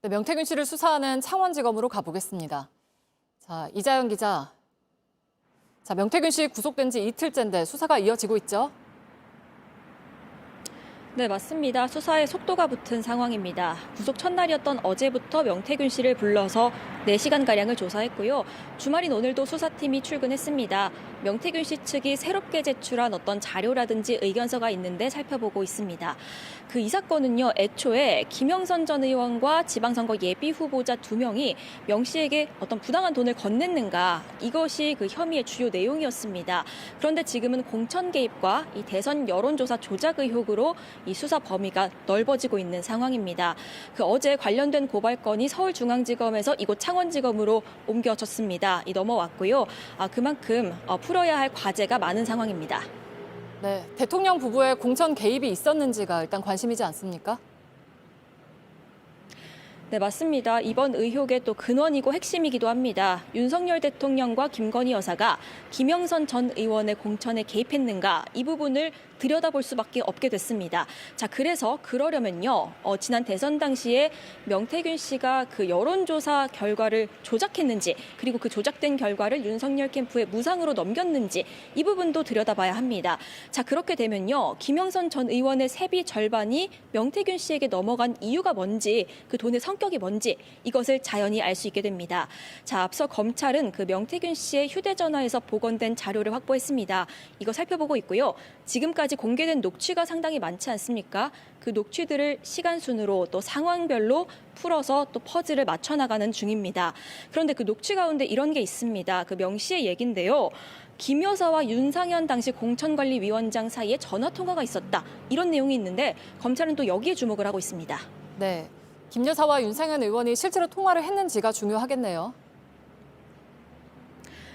네, 명태균 씨를 수사하는 창원지검으로 가보겠습니다. 자, 이자연 기자. 자, 명태균 씨 구속된 지 이틀째인데 수사가 이어지고 있죠? 네, 맞습니다. 수사에 속도가 붙은 상황입니다. 구속 첫날이었던 어제부터 명태균 씨를 불러서 4시간가량을 조사했고요. 주말인 오늘도 수사팀이 출근했습니다. 명태균 씨 측이 새롭게 제출한 어떤 자료라든지 의견서가 있는데 살펴보고 있습니다. 이 사건은요, 애초에 김영선 전 의원과 지방선거 예비 후보자 2명이 명 씨에게 어떤 부당한 돈을 건넸는가, 이것이 그 혐의의 주요 내용이었습니다. 그런데 지금은 공천 개입과 이 대선 여론조사 조작 의혹으로 이 수사 범위가 넓어지고 있는 상황입니다. 어제 관련된 고발건이 서울중앙지검에서 이곳 창원지검으로 옮겨졌습니다. 넘어왔고요. 그만큼 풀어야 할 과제가 많은 상황입니다. 네, 대통령 부부의 공천 개입이 있었는지가 일단 관심이지 않습니까? 네, 맞습니다. 이번 의혹의 또 근원이고 핵심이기도 합니다. 윤석열 대통령과 김건희 여사가 김영선 전 의원의 공천에 개입했는가, 이 부분을 들여다볼 수밖에 없게 됐습니다. 자, 그래서 그러려면요, 지난 대선 당시에 명태균 씨가 그 여론조사 결과를 조작했는지, 그리고 그 조작된 결과를 윤석열 캠프에 무상으로 넘겼는지, 이 부분도 들여다봐야 합니다. 자, 그렇게 되면요, 김영선 전 의원의 세비 절반이 명태균 씨에게 넘어간 이유가 뭔지, 그 돈의 성격이 뭔지, 이것을 자연히 알 수 있게 됩니다. 자, 앞서 검찰은 그 명태균 씨의 휴대전화에서 복원된 자료를 확보했습니다. 이거 살펴보고 있고요. 지금까지 공개된 녹취가 상당히 많지 않습니까? 그 녹취들을 시간 순으로 또 상황별로 풀어서 또 퍼즐을 맞춰 나가는 중입니다. 그런데 그 녹취 가운데 이런 게 있습니다. 명 씨의 얘긴데요. 김 여사와 윤상현 당시 공천관리위원장 사이에 전화 통화가 있었다, 이런 내용이 있는데 검찰은 또 여기에 주목을 하고 있습니다. 네, 김 여사와 윤상현 의원이 실제로 통화를 했는지가 중요하겠네요.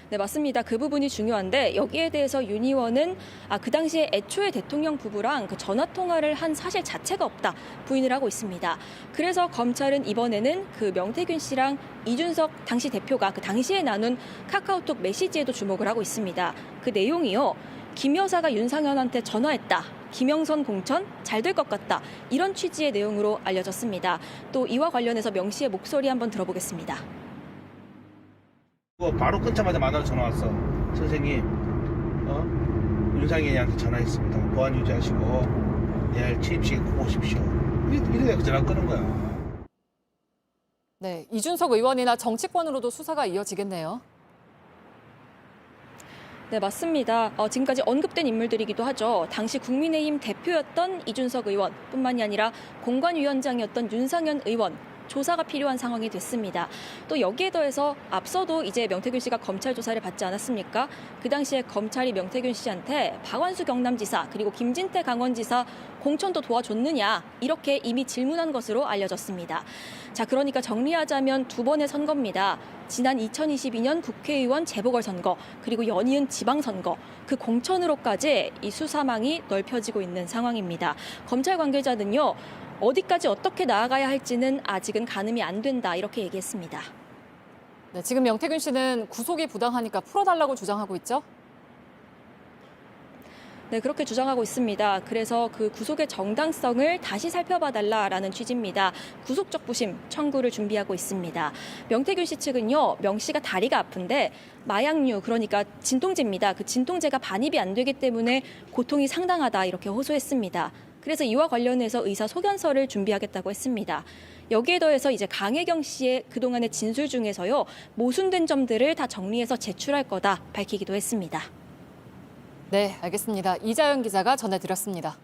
네, 맞습니다. 그 부분이 중요한데 여기에 대해서 윤 의원은 그 당시에 애초에 대통령 부부랑 그 전화 통화를 한 사실 자체가 없다, 부인을 하고 있습니다. 그래서 검찰은 이번에는 그 명태균 씨랑 이준석 당시 대표가 그 당시에 나눈 카카오톡 메시지에도 주목을 하고 있습니다. 그 내용이요, 김 여사가 윤상현한테 전화했다, 김영선 공천 잘 될 것 같다, 이런 취지의 내용으로 알려졌습니다. 또 이와 관련해서 명 씨의 목소리 한번 들어보겠습니다. 바로 끊자마자 만나러 전화 왔어. 선생님, 윤상현이한테 전화했습니다. 보안 유지하시고 내일 취임식에 꼭 오십시오. 이래야 그 전화 끄는 거야. 네, 이준석 의원이나 정치권으로도 수사가 이어지겠네요. 네, 맞습니다. 지금까지 언급된 인물들이기도 하죠. 당시 국민의힘 대표였던 이준석 의원뿐만이 아니라 공관위원장이었던 윤상현 의원, 조사가 필요한 상황이 됐습니다. 또 여기에 더해서 앞서도 이제 명태균 씨가 검찰 조사를 받지 않았습니까? 그 당시에 검찰이 명태균 씨한테 박완수 경남지사 그리고 김진태 강원지사 공천도 도와줬느냐, 이렇게 이미 질문한 것으로 알려졌습니다. 자, 그러니까 정리하자면 2번의 선거입니다. 지난 2022년 국회의원 재보궐선거, 그리고 연이은 지방선거, 그 공천으로까지 이 수사망이 넓혀지고 있는 상황입니다. 검찰 관계자는요, 어디까지 어떻게 나아가야 할지는 아직은 가늠이 안 된다, 이렇게 얘기했습니다. 네, 지금 명태균 씨는 구속이 부당하니까 풀어달라고 주장하고 있죠? 네, 그렇게 주장하고 있습니다. 그래서 그 구속의 정당성을 다시 살펴봐달라라는 취지입니다. 구속적 부심 청구를 준비하고 있습니다. 명태균 씨 측은요, 명 씨가 다리가 아픈데 마약류, 그러니까 진통제입니다. 그 진통제가 반입이 안 되기 때문에 고통이 상당하다, 이렇게 호소했습니다. 그래서 이와 관련해서 의사 소견서를 준비하겠다고 했습니다. 여기에 더해서 이제 강혜경 씨의 그동안의 진술 중에서요, 모순된 점들을 다 정리해서 제출할 거다 밝히기도 했습니다. 네, 알겠습니다. 이자연 기자가 전해드렸습니다.